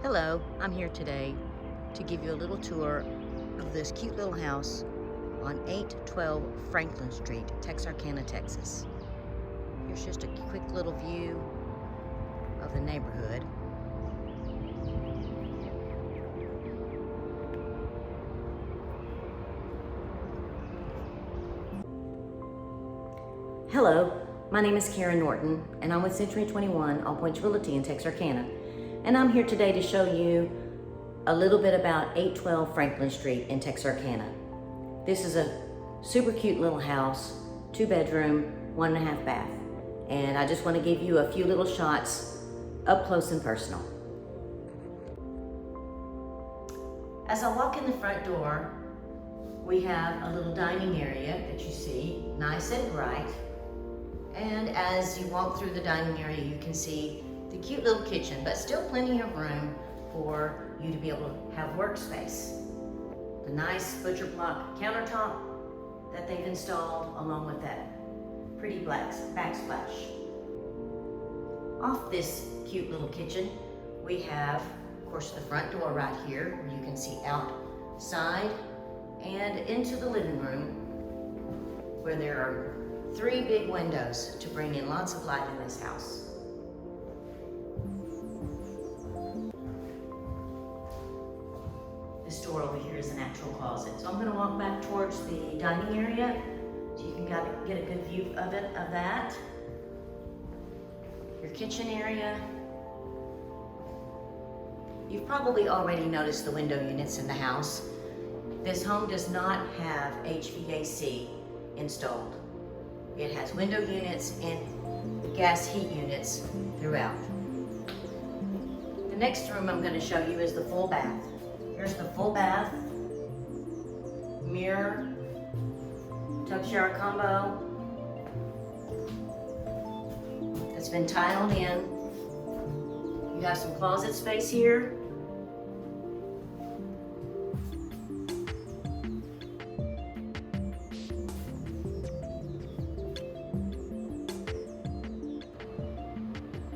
Hello, I'm here today to give you a little tour of this cute little house on 812 Franklin Street, Texarkana, Texas. Here's just a quick little view of the neighborhood. Hello, my name is Karyn Norton, and I'm with Century 21 All Points Realty in Texarkana. And I'm here today to show you a little bit about 812 Franklin Street in Texarkana. This is a super cute little house, 2-bedroom, 1.5 bath. And I just want to give you a few little shots up close and personal. As I walk in the front door, we have a little dining area that you see, nice and bright. And as you walk through the dining area, you can see the cute little kitchen, but still plenty of room for you to be able to have workspace. The nice butcher block countertop that they've installed, along with that pretty black backsplash. Off this cute little kitchen, we have, of course, the front door right here, where you can see outside and into the living room, where there are 3 big windows to bring in lots of light in this house. This door over here is an actual closet. So I'm going to walk back towards the dining area so you can get a good view of that. Your kitchen area. You've probably already noticed the window units in the house. This home does not have HVAC installed. It has window units and gas heat units throughout. The next room I'm going to show you is the full bath. Here's the full bath, mirror, tub shower combo. It's been tiled in. You have some closet space here.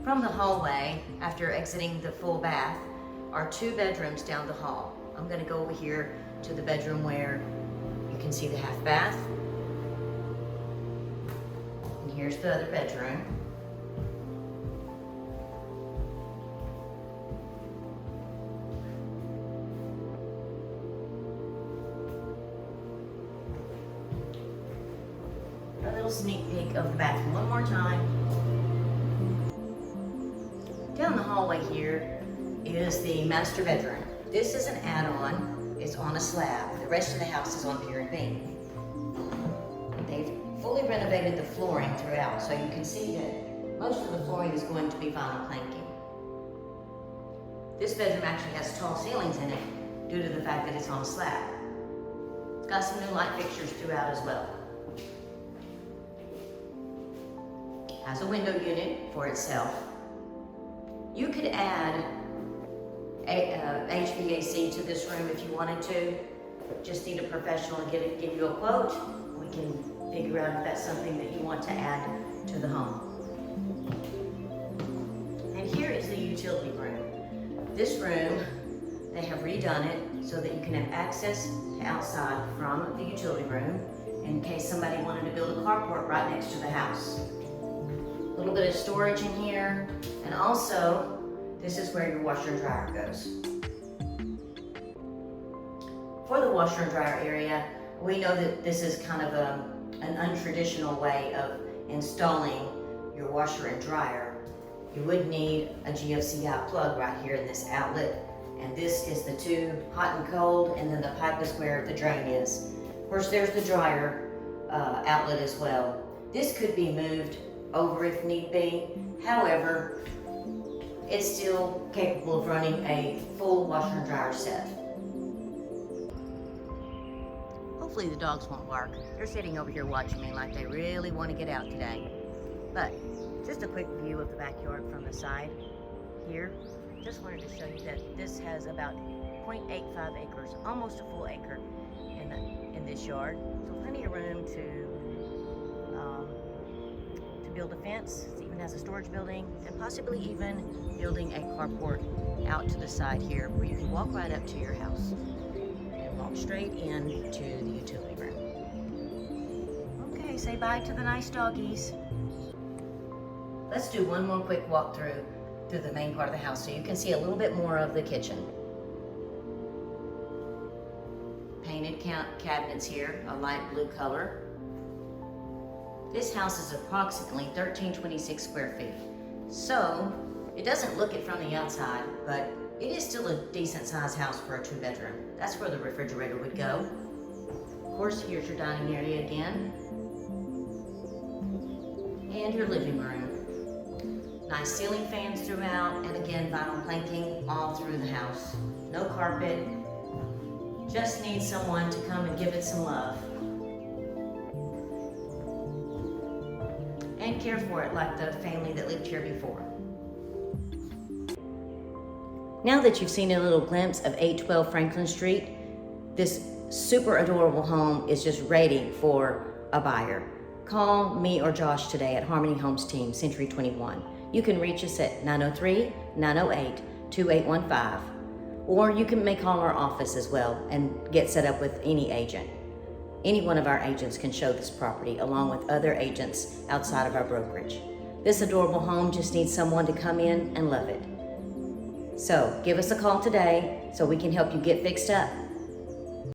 From the hallway, after exiting the full bath, are 2 bedrooms down the hall. I'm going to go over here to the bedroom where you can see the half bath. And here's the other bedroom. A little sneak peek of the bathroom one more time. Down the hallway here is the master bedroom. This is an add-on. It's on a slab. The rest of the house is on Pier and Beam. They've fully renovated the flooring throughout, so you can see that most of the flooring is going to be vinyl planking. This bedroom actually has tall ceilings in it due to the fact that it's on a slab. It's got some new light fixtures throughout as well. Has a window unit for itself. You could add HVAC to this room if you wanted to. Just need a professional to give you a quote. We can figure out if that's something that you want to add to the home. And here is the utility room. This room, they have redone it so that you can have access to outside from the utility room in case somebody wanted to build a carport right next to the house. A little bit of storage in here, and also this is where your washer and dryer goes. For the washer and dryer area, we know that this is kind of an untraditional way of installing your washer and dryer. You would need a GFCI plug right here in this outlet, and this is the 2 hot and cold, and then the pipe is where the drain is. Of course, there's the dryer outlet as well. This could be moved over if need be. However, it's still capable of running a full washer and dryer set. Hopefully the dogs won't bark. They're sitting over here watching me like they really want to get out today. But just a quick view of the backyard from the side here. Just wanted to show you that this has about 0.85 acres, almost a full acre in this yard. So plenty of room to build a fence. It even has a storage building, and possibly even building a carport out to the side here where you can walk right up to your house and walk straight in to the utility room. Okay, say bye to the nice doggies. Let's do one more quick walk through the main part of the house so you can see a little bit more of the kitchen. Painted cabinets here, a light blue color. This house is approximately 1326 square feet. So it doesn't look it from the outside, but it is still a decent sized house for a 2-bedroom. That's where the refrigerator would go. Of course, here's your dining area again. And your living room. Nice ceiling fans throughout, and again, vinyl planking all through the house. No carpet. Just needs someone to come and give it some love. And care for it like the family that lived here before. Now that you've seen a little glimpse of 812 Franklin Street, this super adorable home is just ready for a buyer. Call me or Josh today at Harmony Homes Team, Century 21. You can reach us at 903-908-2815. Or you may call our office as well and get set up with any agent. Any one of our agents can show this property along with other agents outside of our brokerage. This adorable home just needs someone to come in and love it. So give us a call today so we can help you get fixed up.